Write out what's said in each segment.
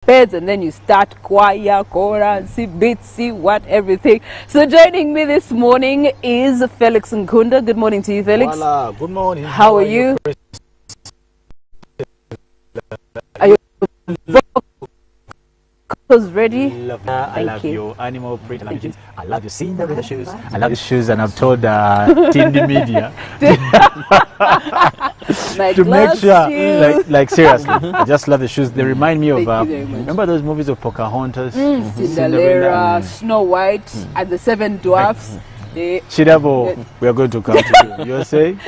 beds, and then you start choir, chorus, beats, what, everything. So joining me this morning is Felix Nkunda. Good morning to you, Felix. Voila. Good morning. How are you? Are your vocals ready? I love your animal print. I love your Cinderella shoes. I love the shoes, and I've told Tindy Media to make sure, like seriously, I just love the shoes. They remind me of remember those movies of Pocahontas, Cinderella, Snow White, and the Seven Dwarfs. Chidabo, we are going to come to you. You're saying?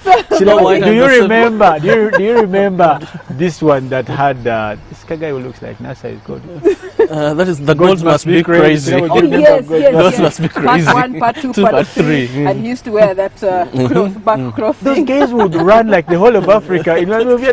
Chidabo, do you remember? Do you remember this one that had this guy who looks like NASA is called? That is the goals must be crazy. Oh, yes, Those must be crazy. Part 1, part 2, part 3. And he used to wear that cloth, back cloth. Those guys would run like the whole of Africa in one movie.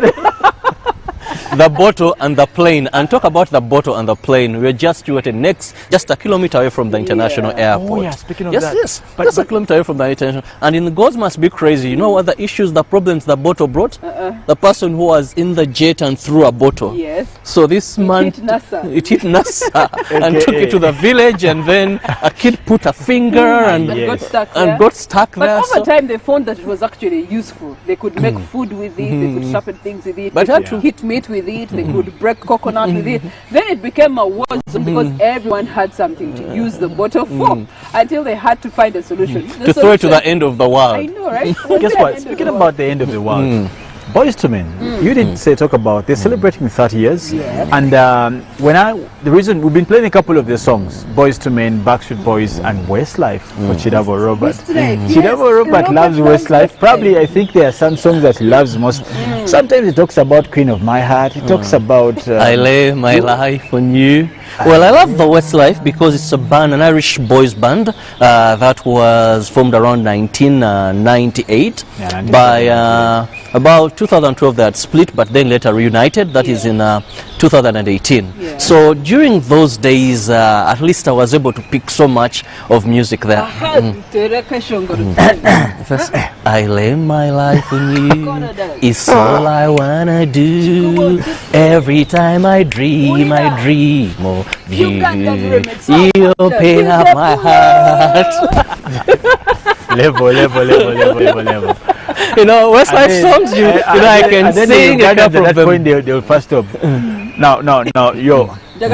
The bottle and the plane. And talk about the bottle and the plane. We're just just a kilometer away from the international airport. Oh yeah, speaking of that. Yes, just a kilometer away from the international. And in the goals must be crazy. You know what the issues, the problems the bottle brought? The person who was in the jet and threw a bottle. Yes. So this man, hit NASA. It hit NASA and took it to the village, and then a kid put a finger and got stuck but there. But over time they found that it was actually useful. They could make food with it, they could sharpen things with it, But they could hit meat with it, they could break coconut with it. Then it became a war zone because everyone had something to use the bottle for until they had to find a solution. To throw it to the end of the world. I know, right? Guess what? Speaking about the end of the world, Boys to Men, you didn't talk about, they're celebrating 30 years. Yes. And the reason we've been playing a couple of their songs, Boys to Men, Backstreet Boys, and Westlife for Chidabo Robert. Chidabo Robert loves Westlife. Probably, I think there are some songs that he loves most. Sometimes he talks about Queen of My Heart. He talks about I lay my life on you. Well, I love the Westlife because it's a band, an Irish boys band that was formed around 1998 by about 2012 they had split, but then later reunited. That is in 2018. Yeah. So during those days, at least I was able to pick so much of music there. First, I lay my life on you. It's all I wanna do. Every time I dream of you. You open up my heart. level. You know, Westlife songs, I can sing a couple of them. Point they'll first stop. No, yo. You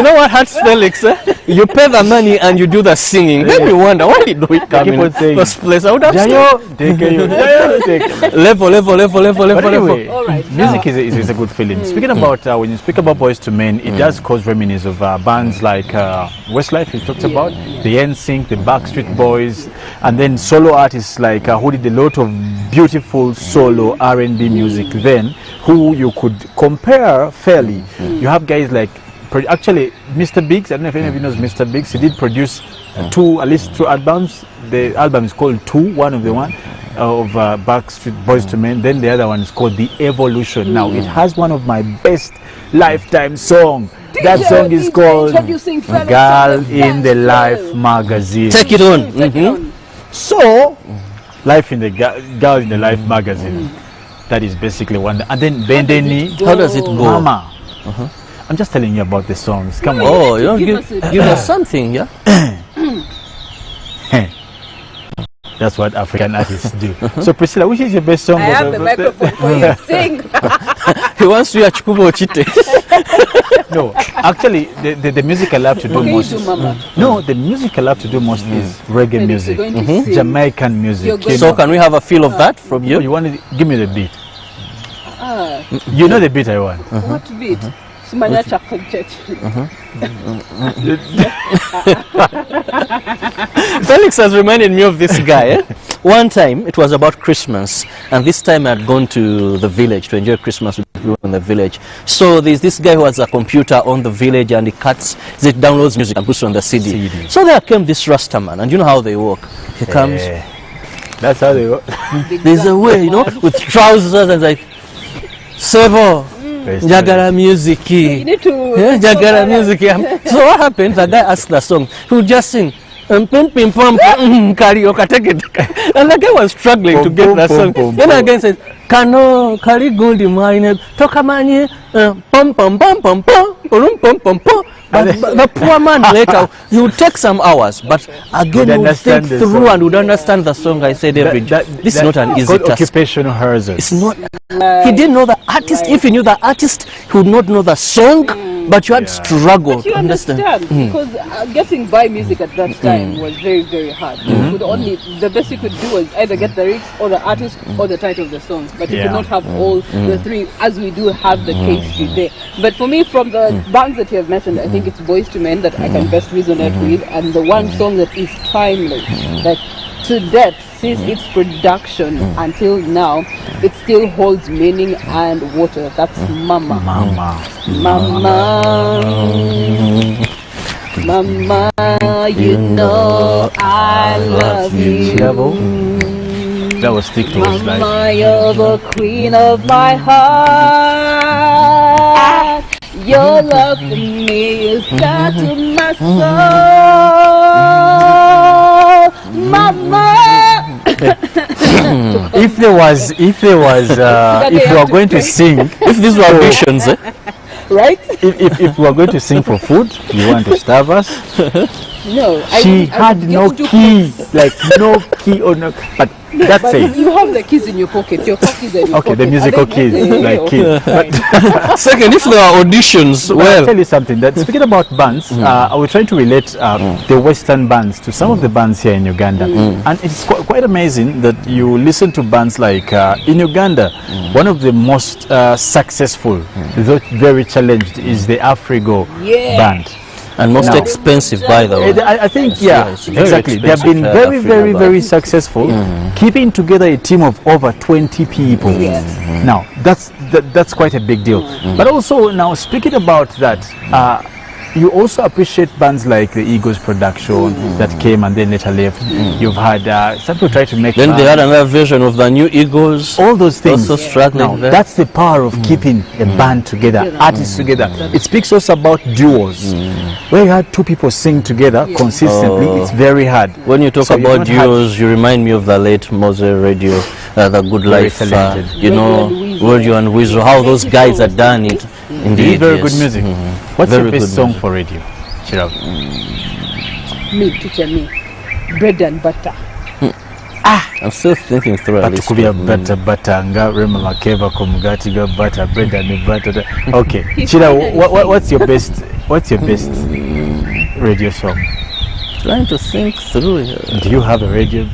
know what hurts Felix? You pay the money and you do the singing. Then you wonder, why did we come in first place? I would have level. Anyway, music is a good feeling. Speaking about, when you speak about Boys to Men, it does cause reminiscence of bands like Westlife, we talked about, the NSYNC, the Backstreet Boys, and then solo artists like who did a lot of beautiful solo R&B music then, who you could compare fairly. You have guys like, actually, Mr. Biggs. I don't know if any of you knows Mr. Biggs. He did produce at least two albums. The album is called Two, one of the one of Backstreet Boys to Men. Then the other one is called The Evolution. Now it has one of my best lifetime songs. That song is called Girl in the Life magazine. Take it on. So, Life in the Girl in the Life magazine. That is basically one. And then Bendeni. How does it go? Mama. I'm just telling you about the songs. Come on. Oh, you know, give us something, yeah? That's what African artists do. So Priscilla, which is your best song? I have the microphone for you. Sing. He wants to hear Chukubo Chite. No, actually, the music I love to do most. No, the music I love to do most is reggae music, Jamaican music. So can we have a feel of that from you? You want to give me the beat? You know the beat I want. What beat? Felix has reminded me of this guy. One time, it was about Christmas, and this time I had gone to the village to enjoy Christmas with people in the village. So there's this guy who has a computer on the village, and he downloads music and puts it on the CD. So there came this Rasta man, and you know how they work. He comes. That's how they work. There's a way, you know, with trousers and like, Sevo. Jagara music. Jagara music. So what happened? The guy asked the song. He would just sing. pim pim pum karaoke, take it. And the guy was struggling to get that song. Then again says, Kano kari gundi marine tokamanye pum pum pum pum pum pum pum pum. But the poor man later, he would take some hours, but again he would think through and would understand the song. I said, this is not an easy task. Occupational hazard. It's not. He didn't know the artist. If he knew the artist, he would not know the song. But you had struggle to understand. Because getting by music at that time was very, very hard. You could only, the best you could do was either get the lyrics or the artist or the title of the songs. But you could not have all the three, as we do have the case today. But for me, from the bands that you have mentioned, I think it's Boys to Men that I can best resonate with, and the one song that is timeless, that to death, since its production until now, it still holds meaning and water. That's Mama. Mama. Mama. Mama, you know I love you. That was stick to his life. Mama, you're the queen of my heart. Your love for me is God to my soul. Mama. if we are going to sing, if these were auditions, right? If we are going to sing for food, you want to starve us? No, she had no key, like no key or no. But that's it. You have the keys in your pocket. Your keys are in your pocket. The musical keys, like keys. Second, if there are auditions, I'll tell you something. That speaking about bands, I was trying to relate the Western bands to some of the bands here in Uganda, and it's quite amazing that you listen to bands like in Uganda. One of the most successful, though very challenged, is the Afrigo band. And most expensive, by the way. I think, exactly. They have been very, very, very successful, keeping together a team of over 20 people. Now, that's quite a big deal. But also, now speaking about that, you also appreciate bands like the Eagles production that came and then later left. You've had some people try to make. Then they had another version of the new Eagles. All those things. Also struggling. Now, that's the power of keeping a band together, artists together. It speaks also about duos. Where you had two people sing together consistently, it's very hard. When you talk about duos, you remind me of the late Mose Radio, the Good Life, you know, Radio and Weasel, how those guys had done it. Indeed, very good music. What's very your best song music for radio? Me, teacher me. Bread and butter. I'm still thinking through But could be a butter, nga rema makeva kumugati ga butter, bread and butter. Okay, Chira, what's your best radio song? Trying to think through here. Do you have a radio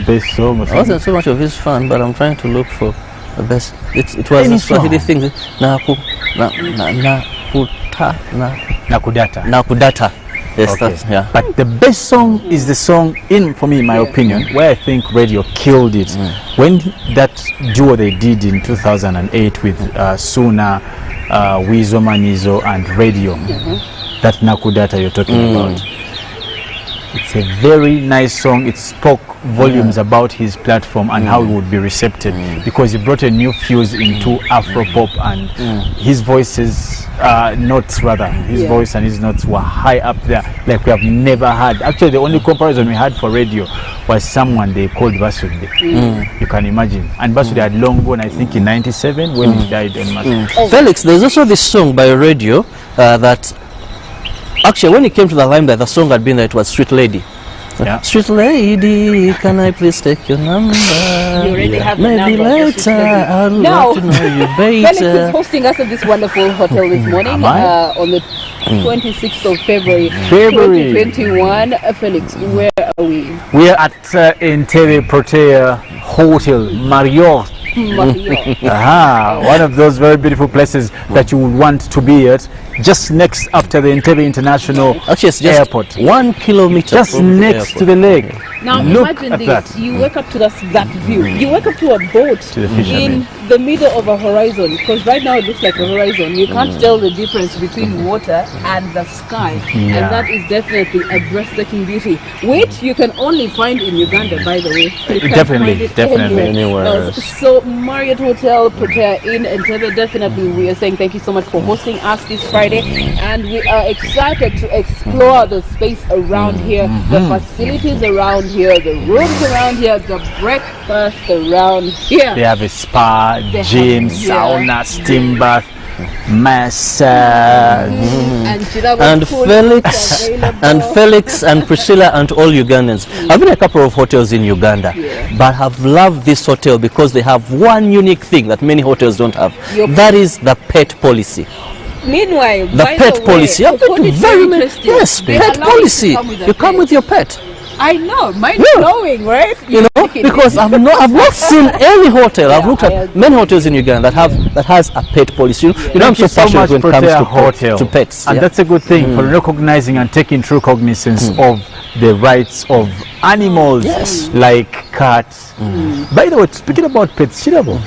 best song? Or I wasn't so much of his fan, but I'm trying to look for the best. It was a Swahili thing. Nakudata. Yes, okay. But the best song is the song, for me, in my opinion, where I think radio killed it. When that duo they did in 2008 with Suna, Wizo Manizo and Radio, that Nakudata you're talking about. It's a very nice song. It spoke volumes about his platform and how it would be recepted, because he brought a new fuse into Afro-pop, and his voices, his voice and his notes were high up there, like we have never had. Actually, the only comparison we had for radio was someone they called Basude. You can imagine. And Basude had long gone, I think, in 97 when he died on Mass. Felix, there's also this song by Radio that actually, when it came to the limelight, the song had been that it was Sweet Lady. Sweet Lady, can I please take your number? You already have the Maybe number. later, I'd love to know you better. Felix is hosting us at this wonderful hotel this morning on the 26th of February 2021. Felix, where are we? We are at Entebbe Protea Hotel Marriott. One of those very beautiful places that you would want to be at, just next after the Entebbe International Airport. 1 kilometer just next to the lake. Now look imagine at this, that. you wake up to that view. You wake up to a boat in the middle of a horizon, because right now it looks like a horizon. You can't tell the difference between water and the sky, and that is definitely a breathtaking beauty, which you can only find in Uganda, by the way. You can't Definitely, find it anywhere else. So Marriott Hotel Protea in Entebbe, definitely we are saying thank you so much for hosting us this Friday. Friday, and we are excited to explore the space around here, the facilities around here, the rooms around here, the breakfast around here. They have a spa, gym, sauna, steam bath, massage, and Felix and Priscilla and all Ugandans. I've been in a couple of hotels in Uganda, but I've loved this hotel because they have one unique thing that many hotels don't have. That is the pet policy. Meanwhile, the pet policy. Very yes, pet policy. You come with your pet. I know, mind blowing, right? You know, because I've not seen any hotel. I've looked at many hotels in Uganda that has a pet policy. You know, I'm so passionate when it comes to pets. And that's a good thing for recognizing and taking true cognizance of the rights of animals like cats. By the way, speaking about pets, Shirabo,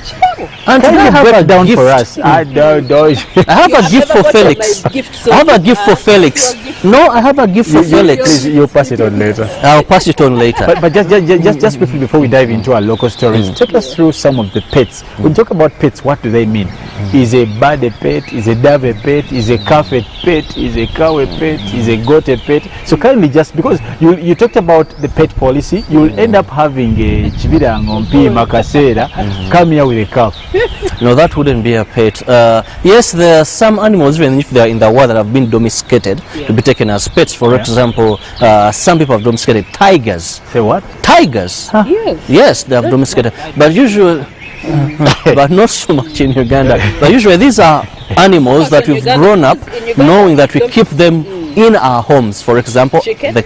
and can you break it down for us? I have a gift for Felix. I have a gift for Felix. No, I have a gift for Felix. Please, you'll pass it on later. I'll pass it on later. But just briefly before we dive into our local stories, take us through some of the pets. When we talk about pets, what do they mean? Is a bird a pet? Is a dove a pet? Is a calf a pet? Is a cow a pet? Is a goat a pet? So kindly, just because you talked about the pet policy, you will end up having a chibira ngompi makasera come here with a calf. No, that wouldn't be a pet. Yes, there are some animals, even if they are in the wild, that have been domesticated to be taken as pets. For example, some people have domesticated tigers. Say what? Tigers. Huh? Yes, they have domesticated. But usually, but not so much in Uganda. But usually these are animals that we've grown up knowing that we keep them in our homes. For example, the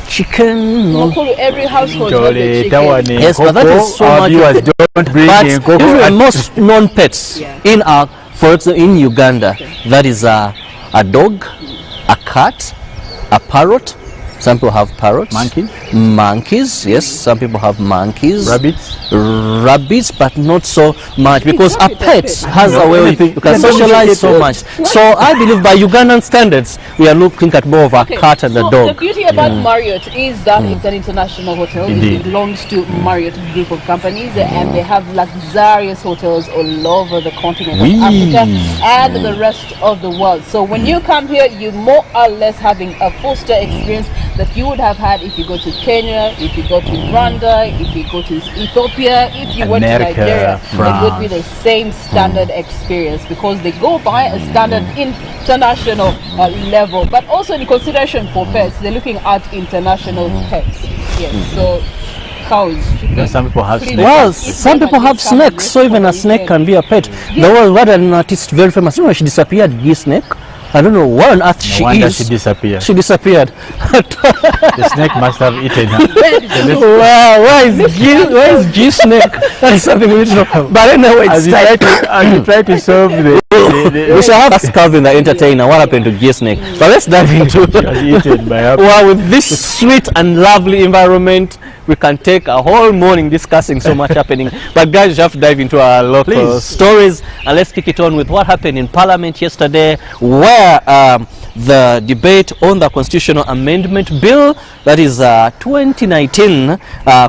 chicken. No. Every household has a chicken. Yes, but that is so much. Don't bring but in usually most known pets in our, for example, in Uganda, that is a dog, a cat, a parrot. Some people have parrots. Monkeys, yes. Some people have monkeys. Rabbits, but not so much, because a pet has a way you can socialize so much. So I believe by Ugandan standards, we are looking at more of a cat and a dog. The beauty about Marriott is that it's an international hotel. It belongs to Marriott group of companies, and they have luxurious hotels all over the continent of Africa and the rest of the world. So when you come here, you're more or less having a foster experience that you would have had if you go to Kenya, if you go to Rwanda, if you go to Ethiopia, if you went to Nigeria. It would be the same standard experience, because they go by a standard international level. But also in consideration for pets, they're looking at international pets. Yes, so cows. Some people have snakes. Well, some people have snakes, so even a snake can be a pet. There was one an artist very famous. You know, she disappeared, snake. I don't know what on earth she is. She disappeared. She disappeared. The snake must have eaten her. Wow, why is G snake? That is something we need to know. But anyway, as you try to solve the we shall have Calvin the entertainer. What happened to G snake? But let's dive into eaten by well, with this sweet and lovely environment, we can take a whole morning discussing so much happening. But guys, you have to dive into our local stories, and let's kick it on with what happened in Parliament yesterday, where the debate on the constitutional amendment bill, that is 2019,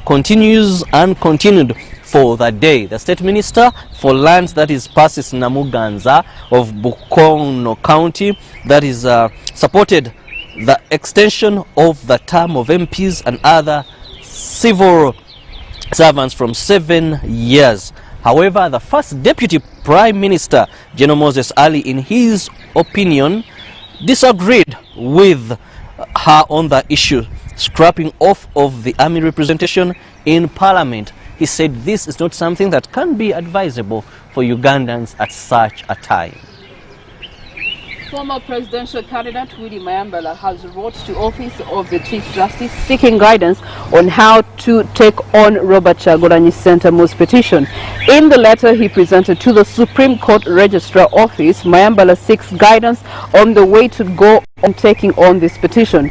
continues and continued for the day. The State Minister for Lands, that is Persis Namuganza of Bukono County, that is supported the extension of the term of MPs and other civil servants from 7 years. However, the first Deputy Prime Minister, General Moses Ali, in his opinion, disagreed with her on the issue, scrapping off of the army representation in Parliament. He said this is not something that can be advisable for Ugandans at such a time. Former presidential candidate Willie Mayambala has wrote to office of the Chief Justice seeking guidance on how to take on Robert Kyagulanyi Ssentamu's petition. In the letter he presented to the Supreme Court Registrar Office, Mayambala seeks guidance on the way to go on taking on this petition.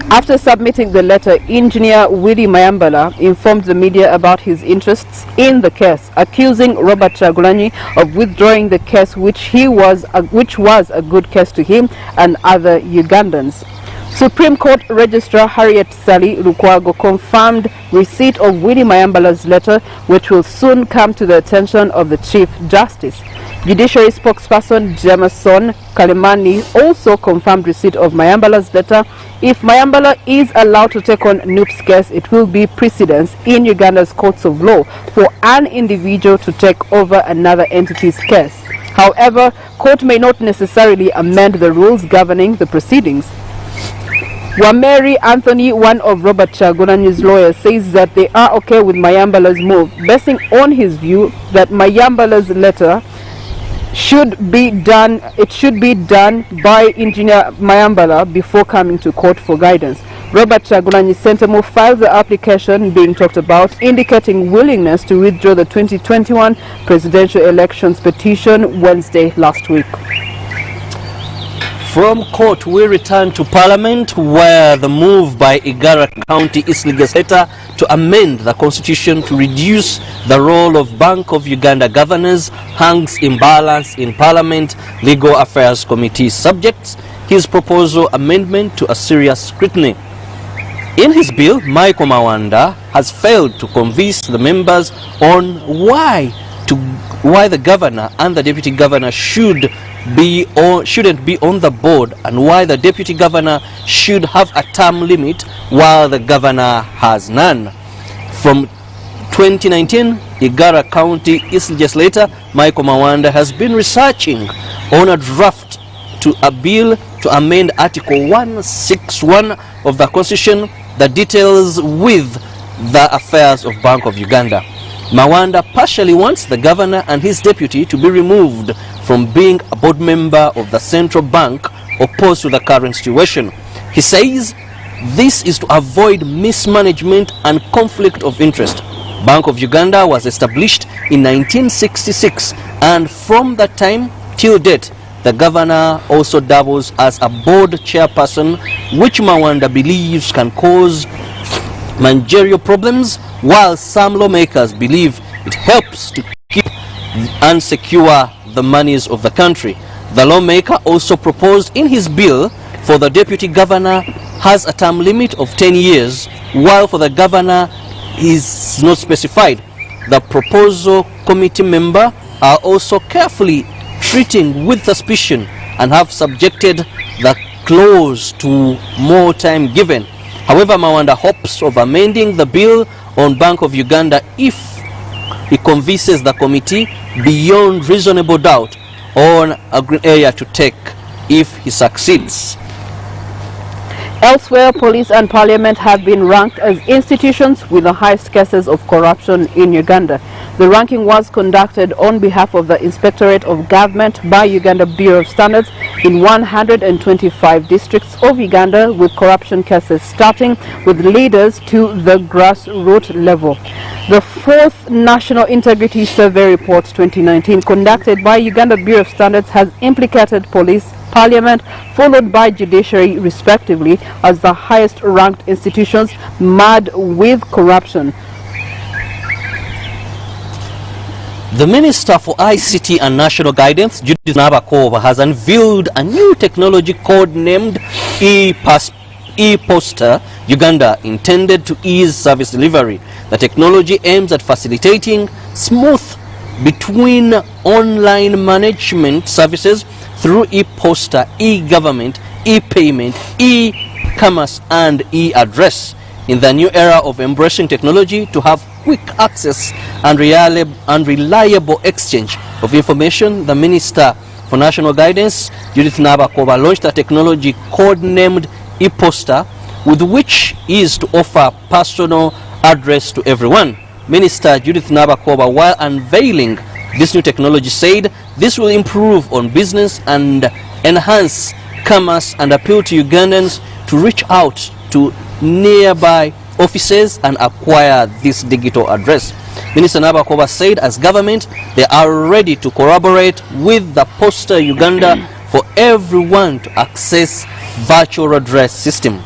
After submitting the letter, Engineer Willie Mayambala informed the media about his interests in the case, accusing Robert Kyagulanyi of withdrawing the case, which was a good case to him and other Ugandans. Supreme Court Registrar Harriet Sally Lukwago confirmed receipt of Willie Mayambala's letter, which will soon come to the attention of the Chief Justice. Judiciary spokesperson Jameson Kalemani also confirmed receipt of Mayambala's letter. If Mayambala is allowed to take on Noop's case, it will be precedence in Uganda's courts of law for an individual to take over another entity's case. However, court may not necessarily amend the rules governing the proceedings. Wameri Anthony, one of Robert Chagulanyi's lawyers, says that they are okay with Mayambala's move, basing on his view that Mayambala's letter should be done by Engineer Mayambala before coming to court for guidance. Robert Chagulanyi Sentamo filed the application being talked about, indicating willingness to withdraw the 2021 presidential elections petition Wednesday last week. From court, we return to Parliament, where the move by Igara County East Legislature to amend the constitution to reduce the role of Bank of Uganda governors hangs in balance in Parliament Legal Affairs Committee, subjects his proposal amendment to a serious scrutiny. In his bill, Michael Mawanda has failed to convince the members on why the governor and the deputy governor shouldn't be on the board, and why the deputy governor should have a term limit while the governor has none. From 2019, Igara County East Legislator Michael Mawanda has been researching on a draft to a bill to amend Article 161 of the Constitution that details with the affairs of Bank of Uganda. Mawanda partially wants the governor and his deputy to be removed from being a board member of the central bank, opposed to the current situation. He says this is to avoid mismanagement and conflict of interest. Bank of Uganda was established in 1966, and from that time till date, the governor also doubles as a board chairperson, which Mawanda believes can cause managerial problems, while some lawmakers believe it helps to keep and secure the monies of the country. The lawmaker also proposed in his bill for the deputy governor has a term limit of 10 years, while for the governor is not specified. The proposal committee members are also carefully treating with suspicion and have subjected the clause to more time given. However, Mawanda hopes of amending the bill on Bank of Uganda if he convinces the committee beyond reasonable doubt on a green area to take if he succeeds. Elsewhere, police and parliament have been ranked as institutions with the highest cases of corruption in Uganda. The ranking was conducted on behalf of the Inspectorate of Government by Uganda Bureau of Standards in 125 districts of Uganda, with corruption cases starting with leaders to the grassroots level. The fourth National Integrity Survey Report 2019, conducted by Uganda Bureau of Standards, has implicated police, parliament, followed by judiciary respectively, as the highest ranked institutions marred with corruption. The Minister for ICT and National Guidance, Judith Nabakova, has unveiled a new technology codenamed e-Poster Uganda, intended to ease service delivery. The technology aims at facilitating smooth between online management services through e-Poster, e-government, e-payment, e-commerce and e-address. In the new era of embracing technology to have quick access and reliable exchange of information, the Minister for National Guidance, Judith Nabakova, launched a technology codenamed e-Poster, with which is to offer personal address to everyone. Minister Judith Nabakova, while unveiling this new technology, said this will improve on business and enhance commerce and appeal to Ugandans to reach out to nearby offices and acquire this digital address. Minister Nabakova said as government they are ready to collaborate with the Poster Uganda for everyone to access virtual address system.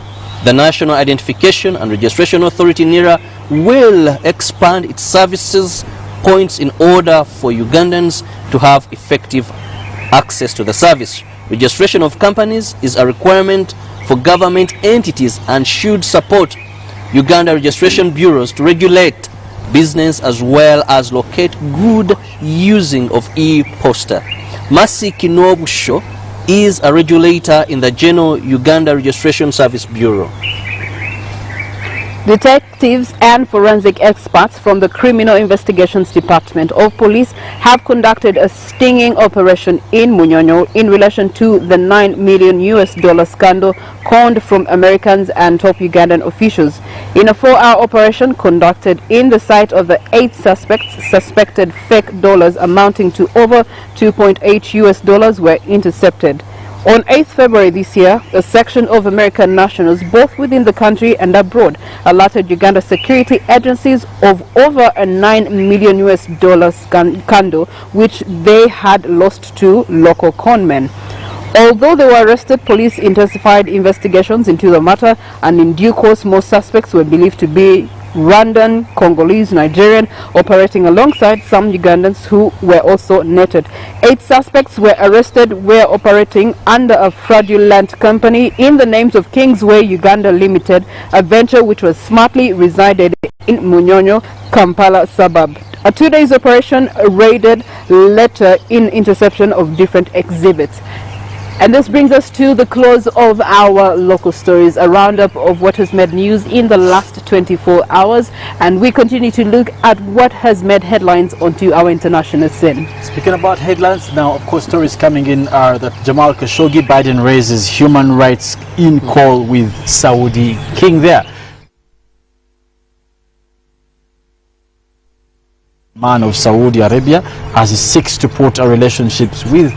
The National Identification and Registration Authority NIRA will expand its services points in order for Ugandans to have effective access to the service. Registration of companies is a requirement for government entities and should support Uganda registration bureaus to regulate business as well as locate good using of e-poster. Masi Kinobusho is a regulator in the General Uganda Registration Service Bureau. Detectives and forensic experts from the Criminal Investigations Department of Police have conducted a stinging operation in Munyonyo in relation to the $9 million scandal conned from Americans and top Ugandan officials. In a 4-hour operation conducted in the site of the 8 suspects, suspected fake dollars amounting to over $2.8 were intercepted. On 8th February this year, a section of American nationals, both within the country and abroad, alerted Uganda security agencies of over a $9 million scandal, which they had lost to local conmen. Although they were arrested, police intensified investigations into the matter, and in due course, most suspects were believed to be Rwandan, Congolese, Nigerian, operating alongside some Ugandans who were also netted. 8 suspects were arrested, were operating under a fraudulent company in the names of Kingsway Uganda Limited, a venture which was smartly resided in Munyonyo, Kampala suburb. A 2-day operation raided later in interception of different exhibits. And this brings us to the close of our local stories, a roundup of what has made news in the last 24 hours. And we continue to look at what has made headlines onto our international scene. Speaking about headlines, now, of course, stories coming in are that Jamal Khashoggi, Biden raises human rights in call with Saudi king there. Man of Saudi Arabia as he seeks to put a relationships with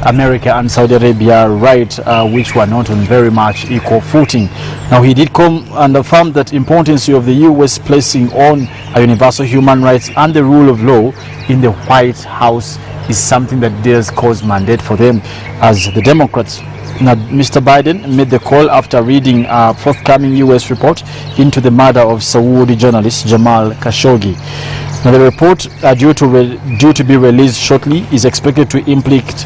America and Saudi Arabia right, which were not on very much equal footing. Now he did come and affirm that importance of the US placing on a universal human rights and the rule of law in the White House is something that does cause mandate for them as the Democrats. Now, Mr. Biden made the call after reading a forthcoming US report into the murder of Saudi journalist Jamal Khashoggi. Now, the report, due to be released shortly, is expected to implicate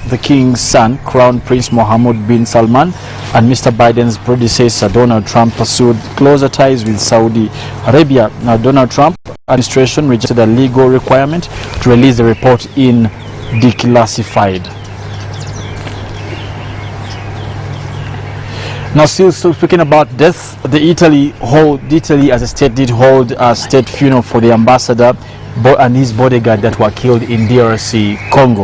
the king's son, Crown Prince Mohammed bin Salman, and Mr. Biden's predecessor, Donald Trump, pursued closer ties with Saudi Arabia. Now, Donald Trump administration rejected a legal requirement to release the report in declassified. Now, still speaking about death, Italy as a state did hold a state funeral for the ambassador and his bodyguard that were killed in DRC Congo.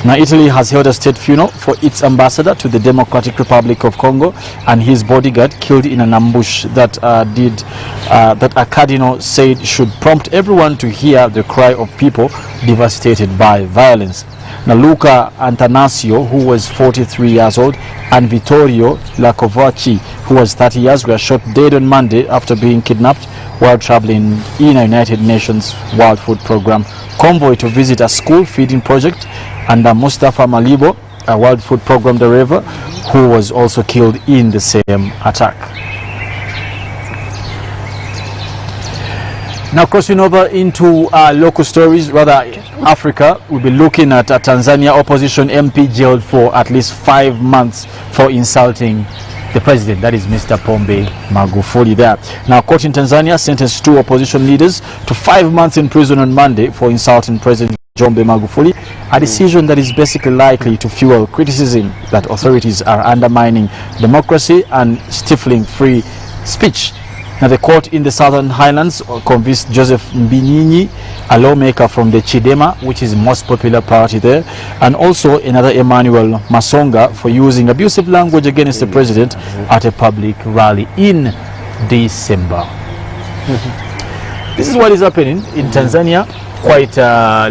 Now, Italy has held a state funeral for its ambassador to the Democratic Republic of Congo and his bodyguard killed in an ambush that a cardinal said should prompt everyone to hear the cry of people devastated by violence. Now, Luca Antanasio, who was 43 years old, and Vittorio Lacovacci, who was 30 years, were shot dead on Monday after being kidnapped while traveling in a United Nations World Food Program convoy to visit a school feeding project, and Mustafa Malibo, a World Food Program driver, who was also killed in the same attack. Now, crossing over into local stories, rather Africa, we'll be looking at a Tanzania opposition MP jailed for at least 5 months for insulting the president, that is Mr. Pombe Magufuli there. Now, court in Tanzania sentenced 2 opposition leaders to 5 months in prison on Monday for insulting President John Magufuli, a decision that is basically likely to fuel criticism that authorities are undermining democracy and stifling free speech. Now, the court in the Southern Highlands convicted Joseph Mbinyinyi, a lawmaker from the Chidema, which is the most popular party there, and also another Emmanuel Masonga for using abusive language against the president at a public rally in December. This is what is happening in Tanzania. Quite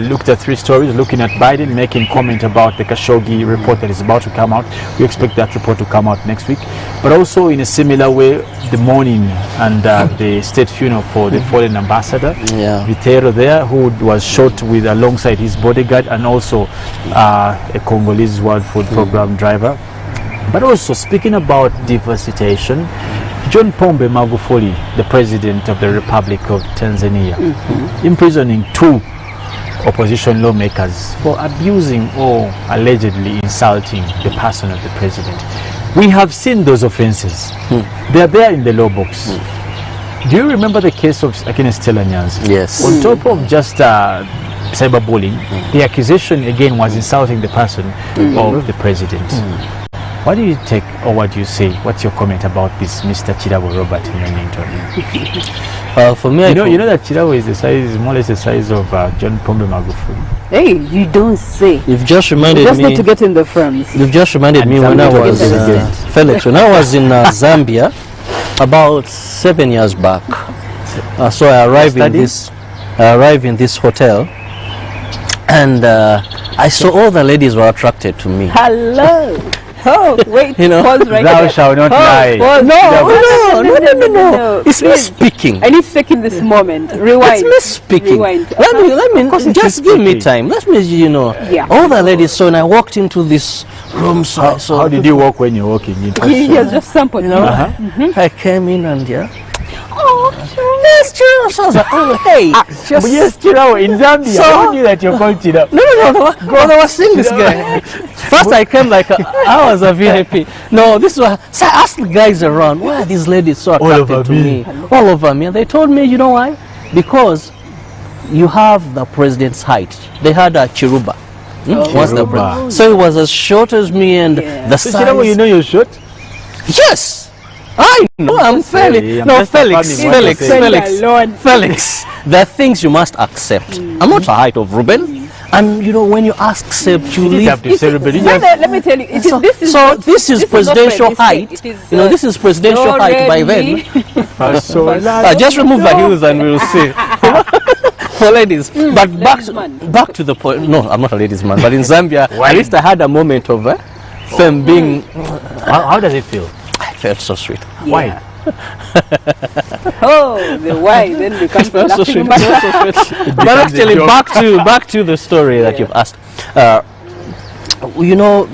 looked at 3 stories, looking at Biden making comment about the Khashoggi report that is about to come out. We expect that report to come out next week. But also in a similar way, the mourning and the state funeral for the fallen ambassador, Vitero there, who was shot with alongside his bodyguard, and also a Congolese World Food Program driver. But also speaking about devastation, John Pombe Magufuli, the president of the Republic of Tanzania, imprisoning 2 opposition lawmakers for abusing or allegedly insulting the person of the president. We have seen those offenses. They are there in the law books. Do you remember the case of against Stella Nyanzi? Yes. On top of just cyberbullying, the accusation again was insulting the person of the president. What do you take, or what do you say? What's your comment about this, Mr. Chirabo Robert Menington? For me, you know that Chirabo is the size, more or less the size of John Pombe Magufuli. Hey, you don't say. You've just reminded You just me. need to get in the frames. You've just reminded me when I was Felix. When I was in Zambia, about 7 years back. So I arrived in this hotel, and I saw all the ladies were attracted to me. Hello. Oh, wait. Pause right Thou there. shalt not lie. Pause. No. It's me speaking. I need to take in this moment. Rewind. It's me speaking. Rewind. Let me just give me time. Let me, Yeah. all the ladies. So when I walked into this room, so I saw. How did you walk when you're walking in? He has just sampled. I came in and Oh, yes, Chirabo. So I was like, oh, hey. Yes, Chirabo, in Zambia. So- Who knew that you're called Chirabo? No, they were seeing this guy. First I came like, I was a VIP. No, this was, so I asked the guys around, why are these ladies so attracted to me? All over me. And they told me, you know why? Because you have the president's height. They had a Chiruba. What's the Chiruba. So he was as short as me, and the So size. Chirabo, you know you're short? Yes! I know, I'm Felix. No, Felix. There are things you must accept. I'm not a height of Ruben. And when you accept, you You leave. have to celebrate. Let me tell you. This is This is presidential height. This is presidential height by then. Just remove the heels and we'll see. For ladies. But back to the point. No, I'm not a ladies man. But in Zambia, at least I had a moment of them being. How does it feel? I felt so sweet. Why? Oh, the why then becomes Felt so sweet. laughing Felt so sweet. But actually, back to the story that you've asked.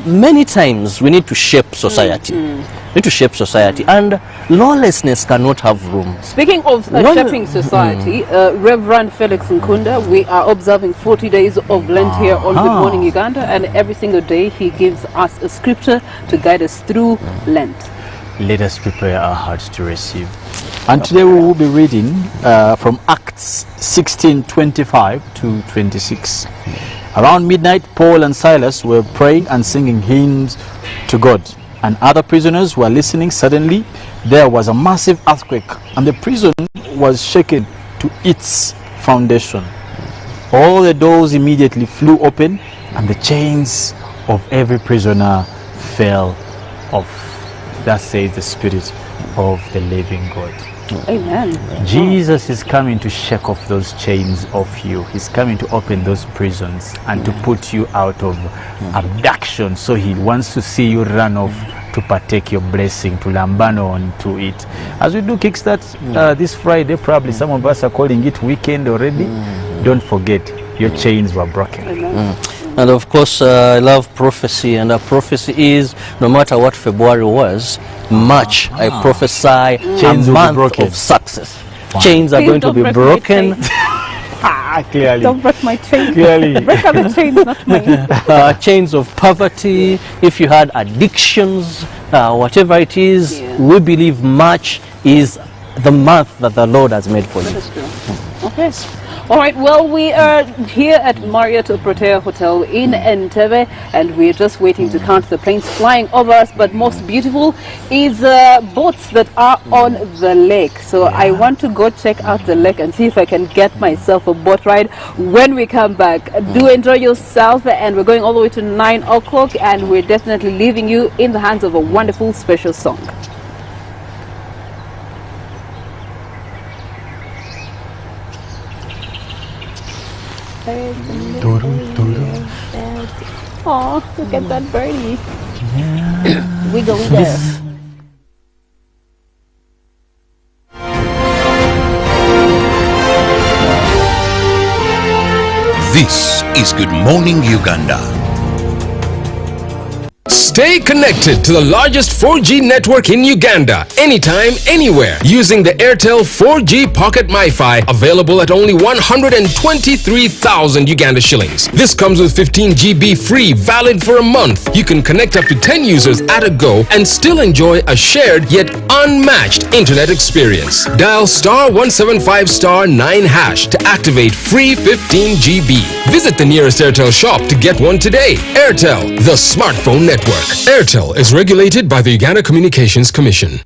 Many times we need to shape society. We need to shape society, and lawlessness cannot have room. Speaking of shaping society, Reverend Felix Nkunda, we are observing 40 days of Lent here on Good Morning Uganda, and every single day he gives us a scripture to guide us through Lent. Let us prepare our hearts to receive. And today we will be reading from Acts 16:25 to 26. Around midnight, Paul and Silas were praying and singing hymns to God, and other prisoners were listening. Suddenly, there was a massive earthquake, and the prison was shaken to its foundation. All the doors immediately flew open, and the chains of every prisoner fell off. That says the Spirit of the living God. Amen. Jesus is coming to shake off those chains off you. He's coming to open those prisons and to put you out of abduction. So he wants to see you run off to partake your blessing, to lambano onto it. As we do kickstart this Friday, probably some of us are calling it weekend already. Don't forget, your chains were broken. Amen. And of course, I love prophecy, and a prophecy is, no matter what February was, March, I prophesy Chains a will be month broken. of success. Wow. Chains are Please going to don't be break my broken. Clearly. Don't break my chain. Clearly. Break other chains, not mine. Chains of poverty, if you had addictions, whatever it is, we believe March is the month that the Lord has made for you. That's true. Okay. All right, well, we are here at Marriott Protea Hotel in Entebbe, and we're just waiting to count the planes flying over us. But most beautiful is boats that are on the lake. So I want to go check out the lake and see if I can get myself a boat ride when we come back. Do enjoy yourself, and we're going all the way to 9 o'clock, and we're definitely leaving you in the hands of a wonderful special song. Oh, look at that birdie. Wiggle, wiggle. This is Good Morning Uganda. Stay connected to the largest 4G network in Uganda, anytime, anywhere, using the Airtel 4G Pocket MiFi, available at only 123,000 Uganda shillings. This comes with 15 GB free, valid for a month. You can connect up to 10 users at a go and still enjoy a shared yet unmatched internet experience. Dial *175*9# to activate free 15 GB. Visit the nearest Airtel shop to get one today. Airtel, the smartphone network. Airtel is regulated by the Uganda Communications Commission.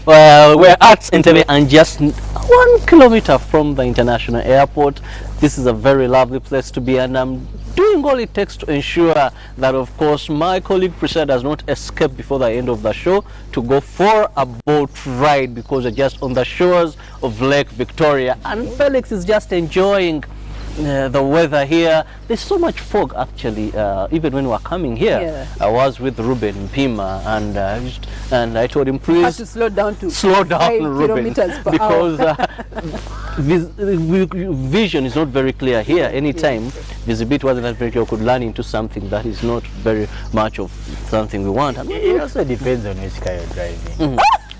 Well, we're at Entebbe and just 1 kilometer from the international airport. This is a very lovely place to be, and I'm doing all it takes to ensure that, of course, my colleague Priscilla does not escape before the end of the show to go for a boat ride, because we're just on the shores of Lake Victoria, and Felix is just enjoying the weather here. There's so much fog actually. Even when we were coming here, I was with Ruben Pima, and I told him, please have to slow down, 5 Ruben, because vision is not very clear here. Anytime visibility wasn't that very clear, could run into something that is not very much of something we want. I mean, it also depends on which car you're driving.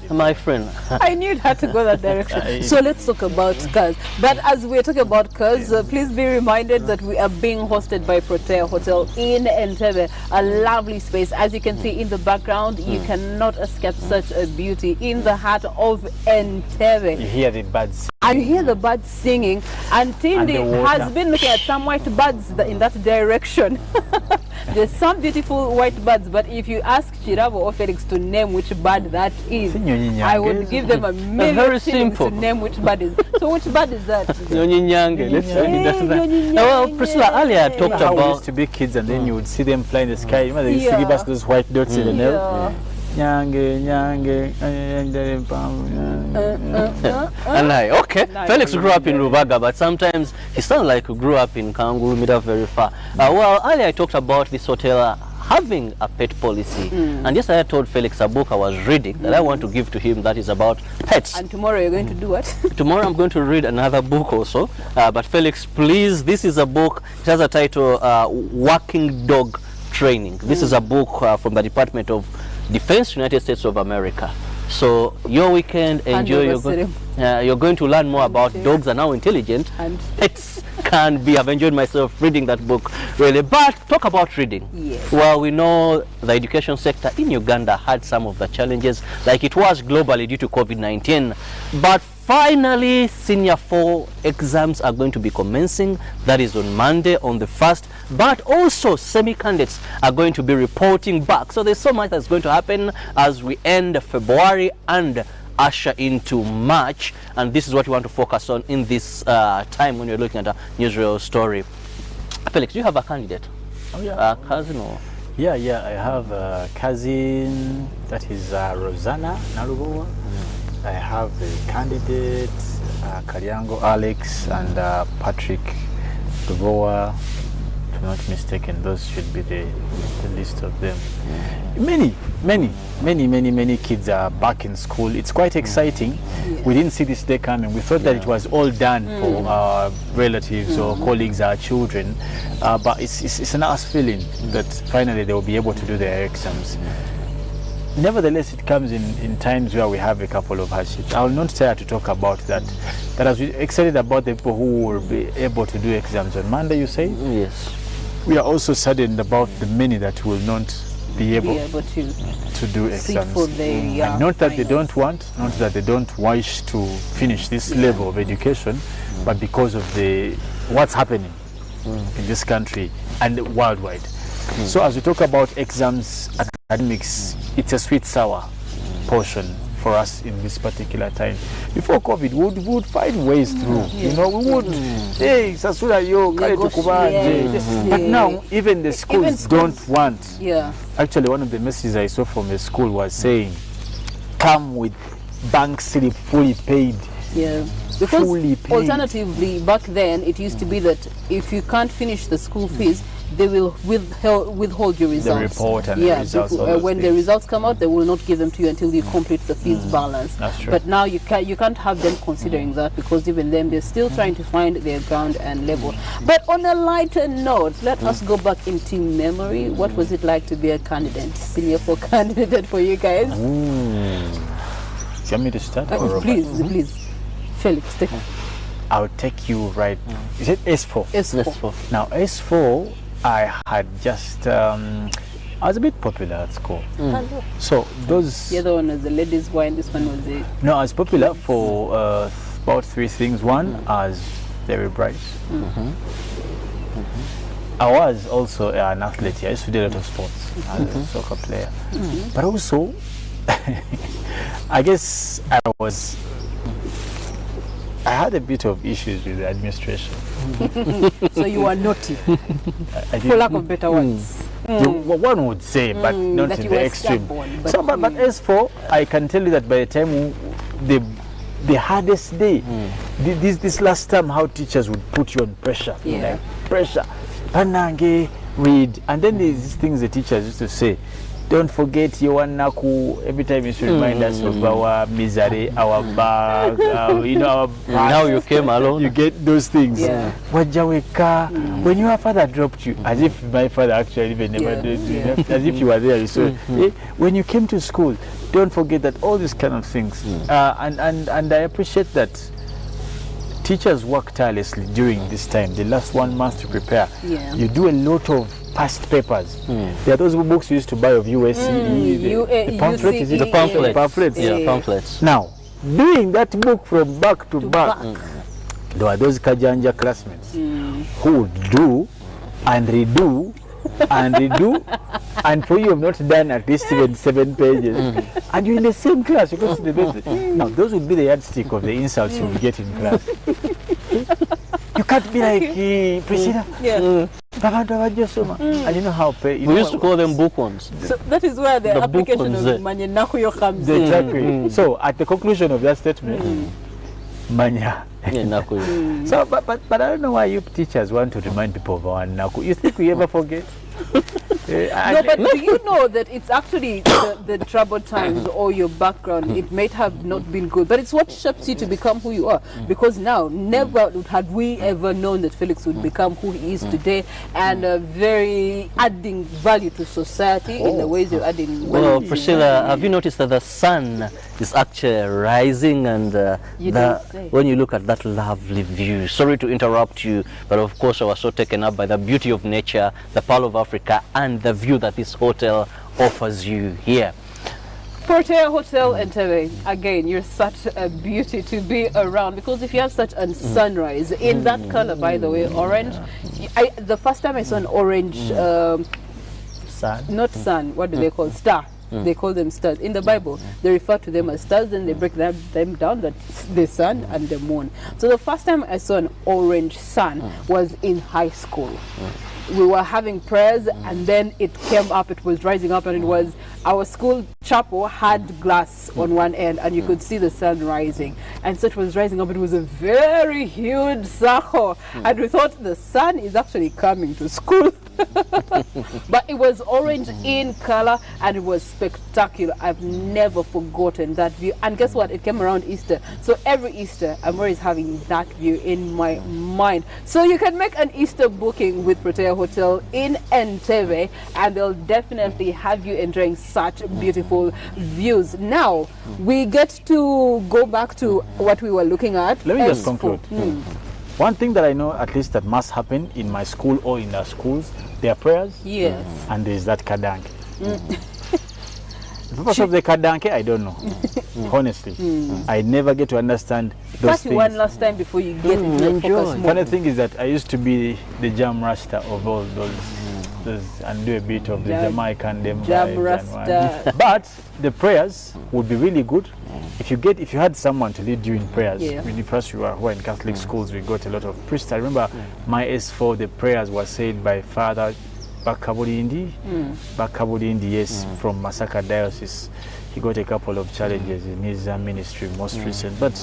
My friend, I knew it had to go that direction. So let's talk about cars. But as we're talking about cars, please be reminded that we are being hosted by Protea Hotel in Entebbe, a lovely space. As you can see in the background, you cannot escape such a beauty in the heart of Entebbe. You hear the birds. And you hear the birds singing, and Tindi has been looking at some white birds in that direction. There's some beautiful white birds, but if you ask Chirabo or Felix to name which bird that is, I would give them a million very shillings simple to name which bird is. So which bird is that? Well, Priscilla, earlier I talked How we about used to be kids, and then you would see them fly in the sky. You know, they used to give us those white dots in the nail. Nyange, nyange, and okay, Felix grew up in Rubaga, but sometimes he sounds like he grew up in Kanguru, not very far. Well, earlier I talked about this hotel having a pet policy, and yesterday I told Felix a book I was reading that I want to give to him that is about pets. And tomorrow you're going to do what? Tomorrow I'm going to read another book also, but Felix, please, this is a book, it has a title, Working Dog Training. This is a book from the Department of Defense, United States of America. So your weekend, enjoy. You're going to learn more about dogs are now intelligent and pets can be. I've enjoyed myself reading that book, really. But talk about reading. Yes. Well, we know the education sector in Uganda had some of the challenges, like it was globally due to COVID-19. But finally, Senior 4 exams are going to be commencing. That is on Monday, on the 1st. But also, semi-candidates are going to be reporting back. So there's so much that's going to happen as we end February and usher into March. And this is what we want to focus on in this time when you're looking at a newsreel story. Felix, do you have a candidate? Oh, yeah. A cousin or? Yeah, I have a cousin, that is Rosanna Narubowa. I have a candidate, Karyango Alex and Patrick Dubois. If I'm not mistaken, those should be the list of them. Many kids are back in school. It's quite exciting. We didn't see this day coming. We thought that it was all done for our relatives or colleagues, our children. But it's a nice feeling that finally they will be able to do their exams. Nevertheless, it comes in times where we have a couple of hardships. I will not try to talk about that. That I was excited about the people who will be able to do exams on Monday, you say? Yes. We are also saddened about the many that will not be able to do exams. For the, not that they don't want, not that they don't wish to finish this level of education, but because of what's happening in this country and worldwide. So as we talk about exams, academics, it's a sweet sour portion for us in this particular time. Before COVID, we would find ways through. You know, we would, hey, Sasura yo, but now even the schools don't want. Actually, one of the messages I saw from a school was saying, come with bank slip fully paid. Because alternatively, back then, it used to be that if you can't finish the school fees, they will withhold your results. The report and the results. When the results come out, they will not give them to you until you complete the fees balance. That's true. But now you can't have them considering that, because even them, they're still trying to find their ground and level. But on a lighter note, let us go back into memory. What was it like to be a candidate, Senior 4 candidate for you guys? Do you want me to start? Please. Felix, take it. I'll take you right. Is it S4? S4. Now, S4, I had just, I was a bit popular at school. So those... The other one was the ladies' wine, this one was the... No, I was popular for about 3 things. One, I was very bright. I was also an athlete. I used to do a lot of sports. I was a soccer player. But also, I guess I had a bit of issues with the administration. So you were naughty, for lack of better words. One would say, but not to the extreme. But as for, I can tell you that by the time the hardest day, this last time, how teachers would put you on pressure, like pressure, panange, read, and then there's these things the teachers used to say. Don't forget your naku. Every time you should remind us of our misery, our bag, our now you came alone. You get those things. Wajaweka. When your father dropped you, as if my father actually even never did, as if you were there. So when you came to school, don't forget that all these kind of things. And I appreciate that teachers work tirelessly during this time, the last 1 month to prepare. You do a lot of past papers. There are those books we used to buy of USC, the pamphlet, the pamphlets. Pamphlets. Yeah, pamphlets. Now, doing that book from back to back, there were those Kajanja classmates who would do and redo and redo, and for you have not done at least even 7 pages, and you're in the same class. You go to the best. Now, those would be the yardstick of the insults you will get in class. You can't be like Priscilla. And you know how we used to call them bookworms. So that is where the application of Manyenakuyo comes in. Exactly. So at the conclusion of that statement, Manya. So, but I don't know why you teachers want to remind people of our Naku. You think we ever forget? No, but do you know that it's actually the troubled times or your background? It may have not been good, but it's what shapes you to become who you are. Because now, never had we ever known that Felix would become who he is today, and very adding value to society in the ways you're adding. Well, Priscilla, have you noticed that the sun is actually rising, and when you look at that lovely view? Sorry to interrupt you, but of course I was so taken up by the beauty of nature, the Pearl of Africa, and the view that this hotel offers you here. Protea Hotel Entebbe, again, you're such a beauty to be around, because if you have such a sunrise in that color, by the way, orange. The first time I saw an orange sun, not sun, what do they call star? They call them stars. In the Bible, they refer to them as stars, then they break them down, that's the sun and the moon. So the first time I saw an orange sun was in high school. We were having prayers, and then it came up, it was rising up, and it was our school chapel had glass on one end, and you could see the sun rising, and so it was rising up. It was a very huge circle, and we thought the sun is actually coming to school. But it was orange in color, and it was spectacular. I've never forgotten that view. And guess what? It came around Easter, so every Easter I'm always having that view in my mind. So you can make an Easter booking with Protea Hotel in Entebbe, and they'll definitely have you enjoying such beautiful views. Now we get to go back to what we were looking at. Let me just conclude. One thing that I know, at least, that must happen in my school or in our schools, there are prayers. Yes. And there's that kadanke. The purpose of the kadanke, I don't know. Honestly, I never get to understand those things. One last time before you get into the focus mode. Funny thing is that I used to be the jam rasta of all those and do a bit of the Jamaican them jam rasta. But the prayers would be really good if you had someone to lead you in prayers. When you first were in Catholic schools, we got a lot of priests. I remember my S4, the prayers were said by Father Bakabulindi, yes, from Masaka Diocese. He got a couple of challenges in his ministry, most recent, but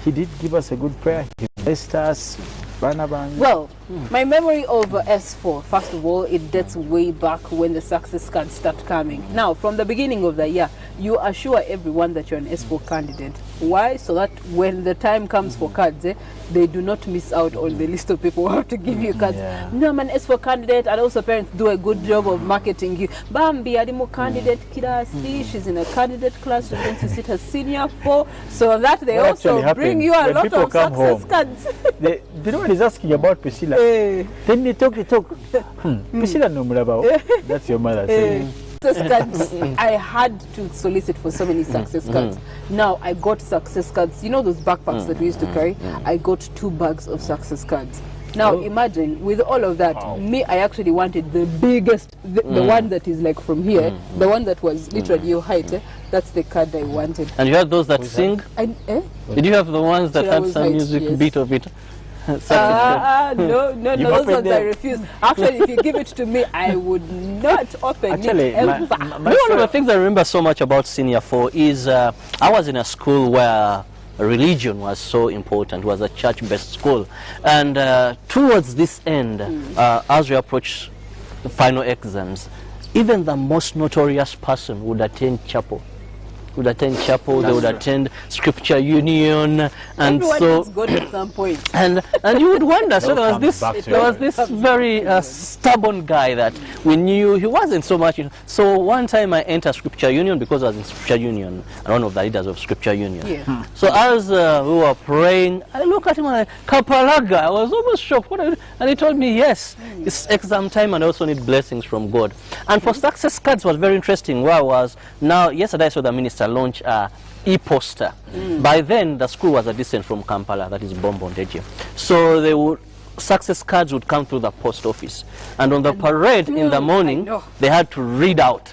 he did give us a good prayer. He blessed us. Well, my memory of S4, first of all, it dates way back when the success cards start coming. Now, from the beginning of the year, you assure everyone that you're an S4 candidate. Why? So that when the time comes for cards, they do not miss out on the list of people who have to give you cards. No, I'm an S4 candidate, and also parents do a good job of marketing you. Bambi, Adimo candidate Kirasi, she's in a candidate class, she's going to sit her senior 4, so that they also bring you a lot of success cards. You know what he's asking about Priscilla? Then they talk. Priscilla no murabao. That's your mother saying. Cards. I had to solicit for so many success cards. Now I got success cards. You know those backpacks that we used to carry? I got 2 bags of success cards. Now imagine, with all of that, me, I actually wanted the biggest, the one that is like from here, the one that was literally your height. That's the card I wanted. And you have those that sing? Did you have the ones that had some music beat of it? No, those ones I refuse. Actually, if you give it to me, I would not open it ever. One of the things I remember so much about Senior 4 is I was in a school where religion was so important. It was a church-based school. And towards this end, as we approach the final exams, even the most notorious person would attend chapel. They would attend scripture union, and everyone so has gone at some point. and you would wonder. So there was this very stubborn guy that we knew he wasn't so much. So one time I entered scripture union because I was in scripture union and one of the leaders of scripture union. Yeah. So as we were praying, I looked at him and Kapalaga. I was almost shocked. And he told me, yes, it's exam time and I also need blessings from God. And for success cards was very interesting. Where I was now yesterday I saw the minister launch e-poster. By then the school was a distance from Kampala, that is Bombondeje. So they would success cards would come through the post office, and on the parade in the morning they had to read out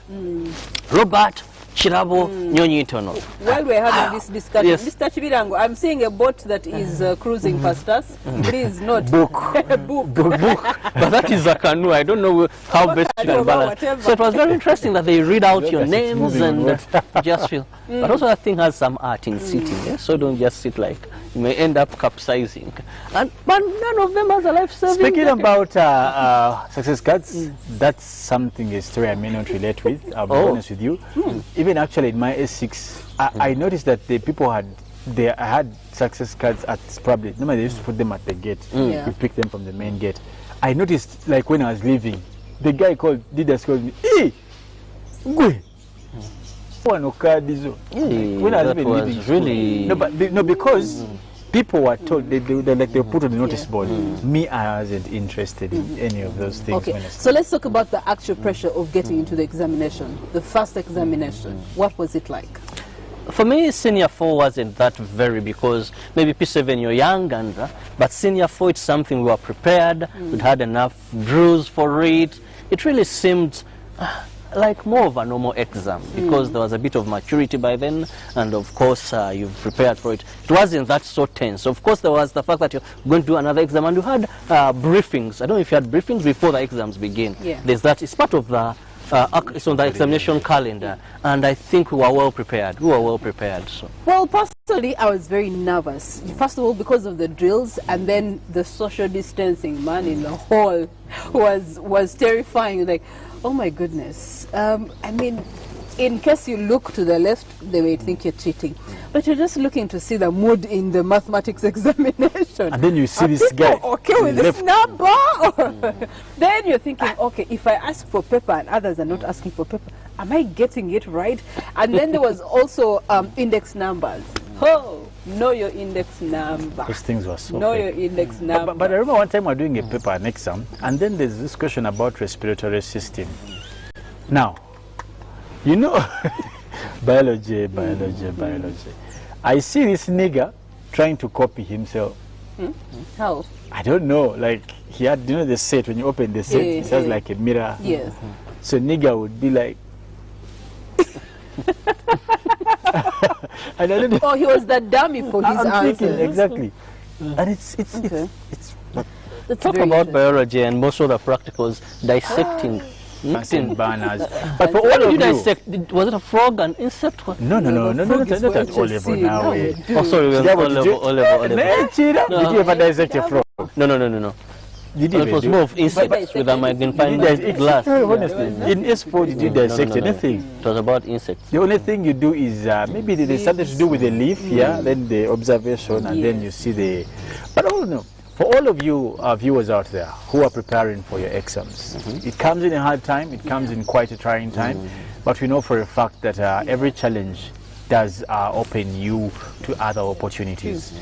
Robert Chirabo Nyonyitono. While we're having this discussion, Yes. Mr. Chibirango, I'm seeing a boat that is cruising past us. Please not Book. book. But that is a canoe. I don't know how best you can balance. Whatever. So it was very interesting that they read out your names and just feel. But also that thing has some art in sitting. Yeah? So don't just sit like you may end up capsizing. But none of them has a life saving. Speaking about success cards, that's something, a story I may not relate with. I'll be honest with you. Even actually in my S6, I noticed that the people had success cards at probably, normally they used to put them at the gate. Yeah. You pick them from the main gate. I noticed, like when I was leaving, the guy called me, hey, Gwe. When I was even leaving school. Because people were told they put on the notice board. Me, I wasn't interested in any of those things. Okay, so let's talk about the actual pressure of getting into the examination, the first examination. What was it like? For me, Senior 4 wasn't that very, because maybe P7 you're young, but Senior 4 it's something we were prepared, we'd had enough drills for it. It really seemed like more of a normal exam because there was a bit of maturity by then, and of course you've prepared for it. It wasn't that so tense. Of course there was the fact that you're going to do another exam, and you had briefings. I don't know if you had briefings before the exams begin. Yeah. There's that. It's part of the it's on the examination calendar, and I think we were well prepared. So. Well, personally, I was very nervous. First of all, because of the drills, and then the social distancing, man, in the hall was terrifying. Like, oh my goodness. I mean, in case you look to the left, they may think you're cheating. But you're just looking to see the mood in the mathematics examination. And then you see this guy. Okay with this number? Then you're thinking, okay, if I ask for paper and others are not asking for paper, am I getting it right? And then there was also index numbers. Oh, know your index number. Those things were so Know big. your index number. But I remember one time we were doing a paper, an exam, and then there's this question about respiratory system. Now, you know, biology. I see this nigger trying to copy himself. How? I don't know, like he had, you know, the set, when you open the set, it has like a mirror. Yes. So nigger would be like, and I don't know. Oh, he was the dummy for his I'm answers. thinking, exactly. And it's That's Talk very about interesting. biology and most of the practicals dissecting. and banners. But for all What did of you you, dissect? Was it a frog, an insect? What? no, frog is not for at all level HSC. now. No, eh. dude. Oh, sorry, we were Yeah, all but did you- level, all level. Did you ever dissect a frog? No. Did you It was do? more of insects with a magnifying glass. Honestly, in S4, did you dissect no. anything? It was about insects. The only thing you do is maybe there's something to do with the leaf, then the observation, and then you see the. But all no. For all of you viewers out there who are preparing for your exams, it comes in a hard time, it comes in quite a trying time, but we know for a fact that every challenge does open you to other opportunities.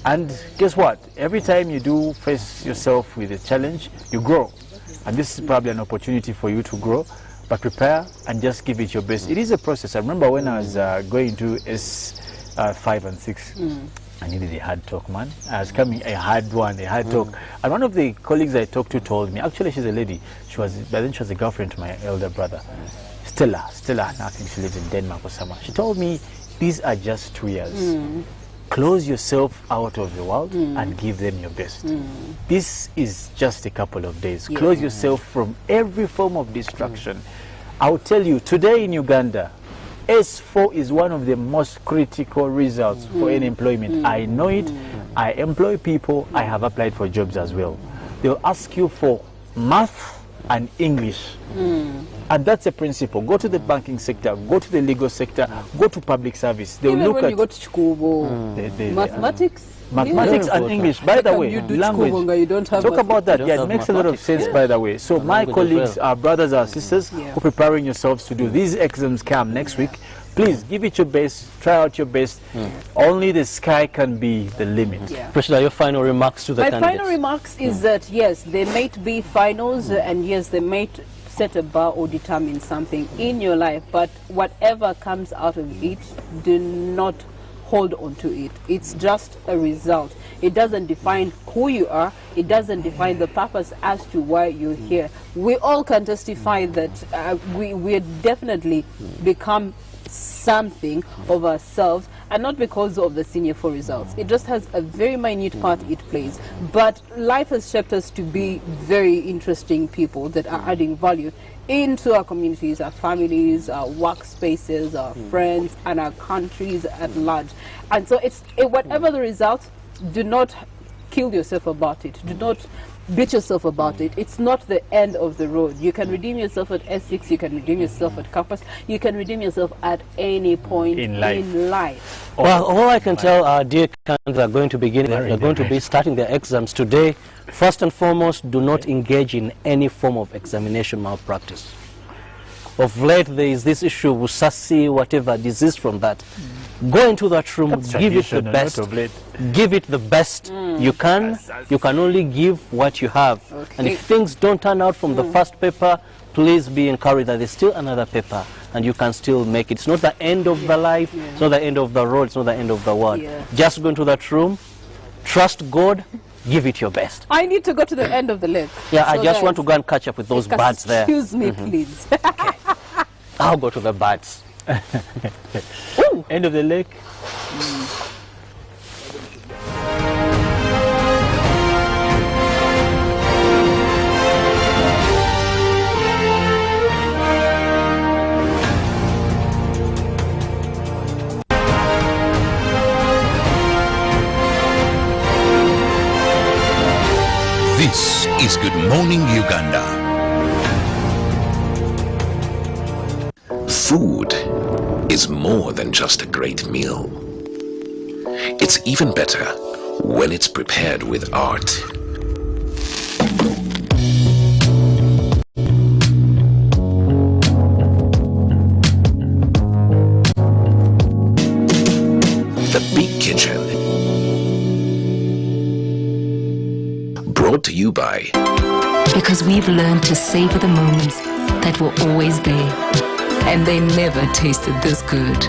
And guess what? Every time you do face yourself with a challenge, you grow. And this is probably an opportunity for you to grow, but prepare and just give it your best. It is a process. I remember when I was going to S5 and 6, I needed a hard talk, man. I was coming, a hard talk. And one of the colleagues I talked to told me, actually she's a lady, by then she was a girlfriend to my elder brother. Stella, I think she lives in Denmark or somewhere. She told me these are just 2 years. Close yourself out of the world and give them your best. This is just a couple of days. Close yourself from every form of distraction. I'll tell you, today in Uganda, S4 is one of the most critical results for any employment. I know it. I employ people. I have applied for jobs as well. They'll ask you for math and English. And that's a principle. Go to the banking sector, go to the legal sector, go to public service. They'll Even look when at you go to school, mathematics. Mathematics and English, by the way, you do language. you don't have Talk about that. Yeah, it makes a lot of sense, by the way. So my colleagues, our brothers, our sisters, who are preparing yourselves to do these exams come next week, please give it your best, try out your best. Only the sky can be the limit. Priscilla, your final remarks to the candidates. My final remarks is that, yes, there might be finals, and yes, they might set a bar or determine something in your life, but whatever comes out of it, do not hold on to it. It's just a result. It doesn't define who you are. It doesn't define the purpose as to why you're here. We all can testify that we definitely become something of ourselves, and not because of the senior 4 results. It just has a very minute part it plays. But life has shaped us to be very interesting people that are adding value into our communities, our families, our workspaces, our friends, and our countries at large. And so whatever the result, do not kill yourself about it. Do not beat yourself about it. It's not the end of the road. You can redeem yourself at S6, you can redeem yourself at campus, you can redeem yourself at any point in life. Well, all I can tell our dear candidates are going to be starting their exams today. First and foremost, do not engage in any form of examination malpractice. Of late, there is this issue of usasi, whatever, disease from that. Go into that room, give it the best. Give it the best you can. You can only give what you have. And if things don't turn out from the first paper, please be encouraged that there's still another paper and you can still make it. It's not the end of the life, it's not the end of the road, it's not the end of the world. Just go into that room, trust God, give it your best. I need to go to the end of the lake. Yeah, so I just want to go and catch up with those birds there. Excuse me, please. I'll go to the birds. End of the lake. This is Good Morning Uganda. Food is more than just a great meal. It's even better when it's prepared with art. The Big Kitchen. Brought to you by... Because we've learned to savor the moments that were always there, and they never tasted this good.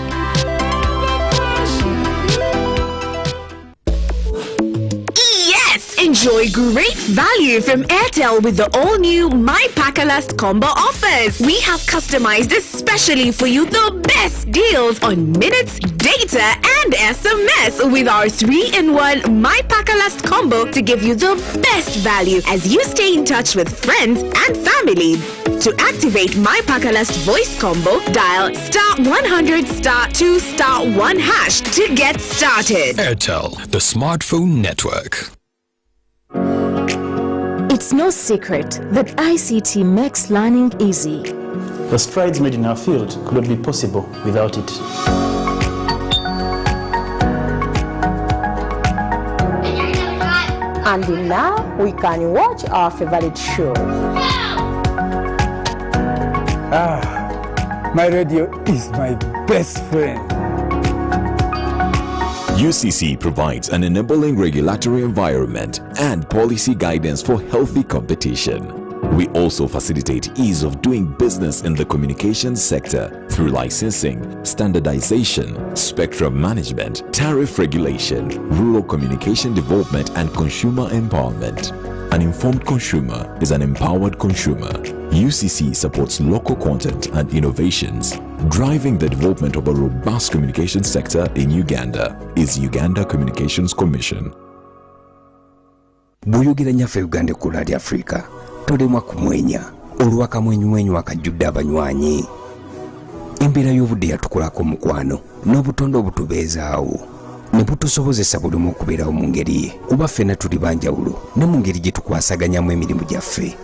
Enjoy great value from Airtel with the all-new My Pakalast combo offers. We have customized especially for you the best deals on minutes, data, and SMS with our 3-in-1 My Pakalast combo to give you the best value as you stay in touch with friends and family. To activate My Pakalast voice combo, dial *100 *2 *1# to get started. Airtel, the smartphone network. It's no secret that ICT makes learning easy. The strides made in our field could not be possible without it. And now we can watch our favorite show. My radio is my best friend. UCC provides an enabling regulatory environment and policy guidance for healthy competition. We also facilitate ease of doing business in the communications sector through licensing, standardization, spectrum management, tariff regulation, rural communication development, and consumer empowerment. An informed consumer is an empowered consumer. UCC supports local content and innovations. Driving the development of a robust communication sector in Uganda is Uganda Communications Commission. Buyogera nyaffe Uganda ekkula lya Afrika tolemwa kumwenya olw'akamwenyumwenyu akajjudde abanywanyi. Embeera y'obudde yatukolako mukwano n'obutonde obutubeezaawo ne butusobozesa buli omu okubeerawo mu ngeri ye kuba ffenna tuli banjawulo ne mu ngeri gye tukwasaganyamu emirimu gyaffe.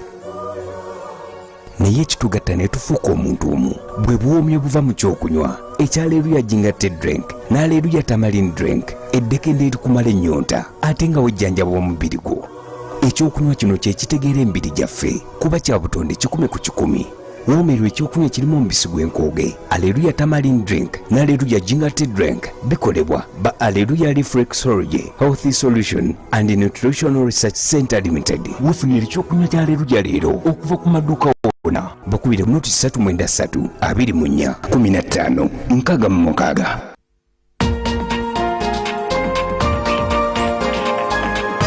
Naye ekitugatta ne tufuuka omuntu omu bwe buwoomyo buva mu kyokunywa ekya Hallelujah Jingatted Drink ne Hallelujah Tamarind Drink eddekende erikumala ennyonta ate nga wejjanjaba omubiri gwo. Ekyokunywa kino kye kitegeera emibiri gyaffe kuba kya butonde 100 ku 100. Woomerwa ekyokunywa kirimu omubisi gw'enkooge. Hallelujah Tamarind Drink ne Hallelujah Jingatted Drink bikolebwa ba Hallelujah Reflexology Healthy Solution and Nutritional Research Center Limited. Weefunira ekyokunywa kya Hallelujah leero okuva ku maduuka wonna. Bakubire mu noti 393 24 15 66.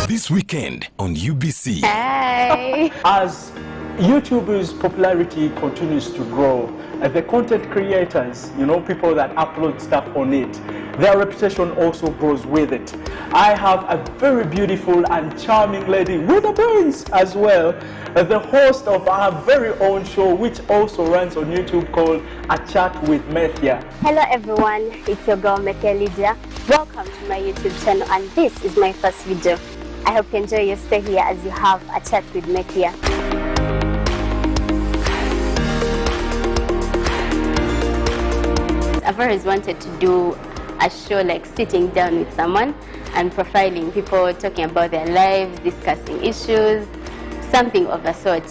This weekend on UBC. Hey. As YouTube's popularity continues to grow, the content creators, people that upload stuff on it, their reputation also grows with it. I have a very beautiful and charming lady with a brains as well, the host of our very own show, which also runs on YouTube, called A Chat with Methia. Hello everyone, it's your girl Methia Lydia. Welcome to my YouTube channel, and this is my first video. I hope you enjoy your stay here as you have a chat with Methia. I've always wanted to do a show like sitting down with someone and profiling people, talking about their lives, discussing issues, something of the sort.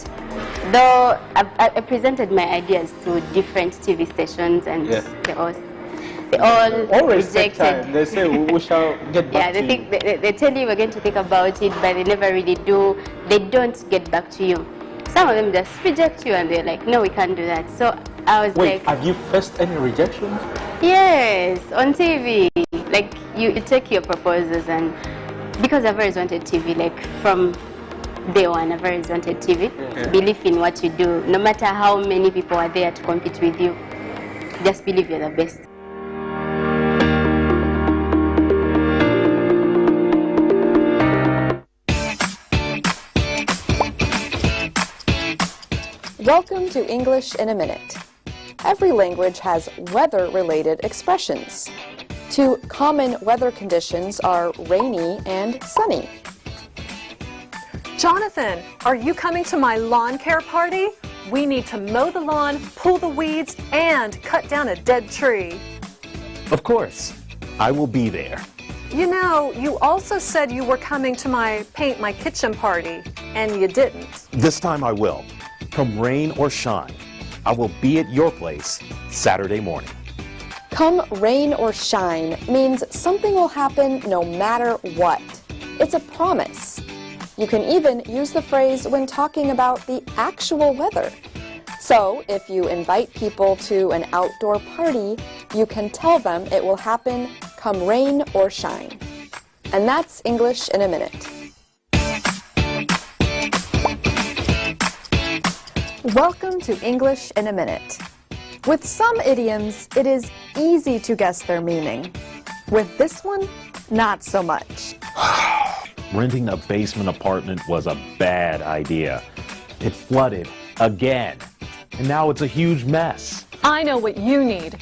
Though I presented my ideas to different TV stations and they all rejected. Time. They say we shall get back to you. They tell you we're going to think about it, but they never really do. They don't get back to you. Some of them just reject you and they're like, no, we can't do that. So I was Wait, like... have you faced any rejections? Yes, on TV. Like, you take your proposals, and because I've always wanted TV, like from day one, I've always wanted TV. Believe in what you do. No matter how many people are there to compete with you, just believe you're the best. Welcome to English in a Minute. Every language has weather-related expressions. Two common weather conditions are rainy and sunny. Jonathan, are you coming to my lawn care party? We need to mow the lawn, pull the weeds, and cut down a dead tree. Of course. I will be there. You know, you also said you were coming to my paint my kitchen party, and you didn't. This time I will. Come rain or shine, I will be at your place Saturday morning. Come rain or shine means something will happen no matter what. It's a promise. You can even use the phrase when talking about the actual weather. So, if you invite people to an outdoor party, you can tell them it will happen come rain or shine. And that's English in a Minute. Welcome to English in a Minute. With some idioms, it is easy to guess their meaning. With this one, not so much. Renting a basement apartment was a bad idea. It flooded again, and now it's a huge mess. I know what you need.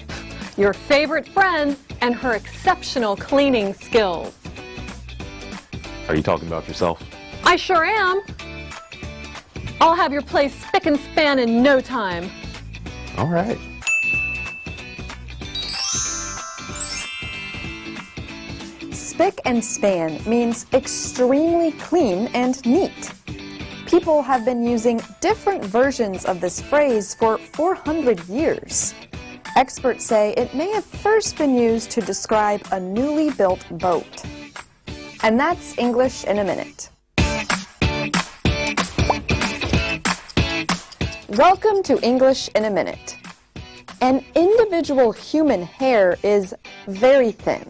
Your favorite friend and her exceptional cleaning skills. Are you talking about yourself? I sure am. I'll have your place spick and span in no time. All right. Spick and span means extremely clean and neat. People have been using different versions of this phrase for 400 years. Experts say it may have first been used to describe a newly built boat. And that's English in a Minute. Welcome to English in a Minute. An individual human hair is very thin.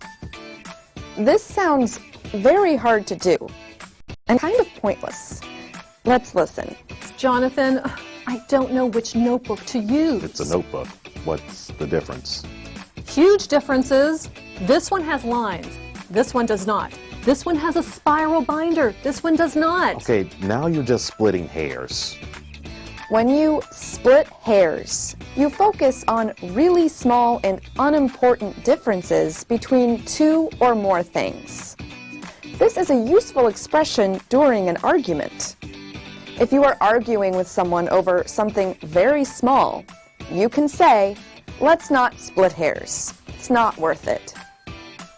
This sounds very hard to do and kind of pointless. Let's listen. Jonathan, I don't know which notebook to use. It's a notebook. What's the difference? Huge differences. This one has lines. This one does not. This one has a spiral binder. This one does not. Okay, now you're just splitting hairs. When you split hairs, you focus on really small and unimportant differences between two or more things. This is a useful expression during an argument. If you are arguing with someone over something very small, you can say, "Let's not split hairs. It's not worth it."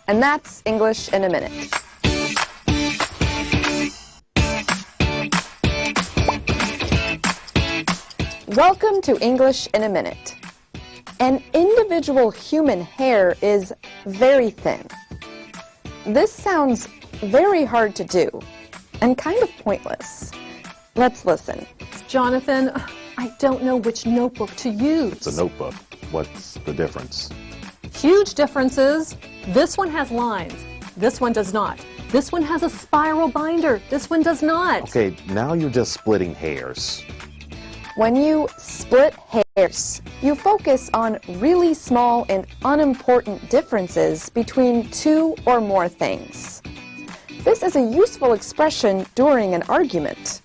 And that's English in a minute. Welcome to English in a Minute. An individual human hair is very thin. This sounds very hard to do and kind of pointless. Let's listen. Jonathan, I don't know which notebook to use. It's a notebook. What's the difference? Huge differences. This one has lines. This one does not. This one has a spiral binder. This one does not. Okay, now you're just splitting hairs. When you split hairs, you focus on really small and unimportant differences between two or more things. This is a useful expression during an argument.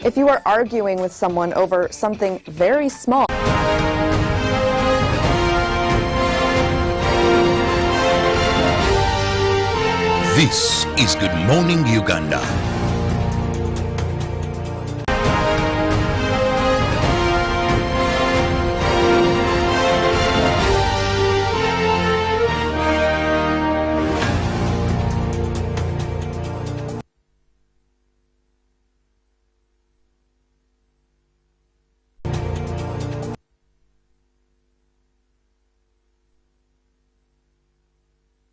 If you are arguing with someone over something very small, This is Good Morning Uganda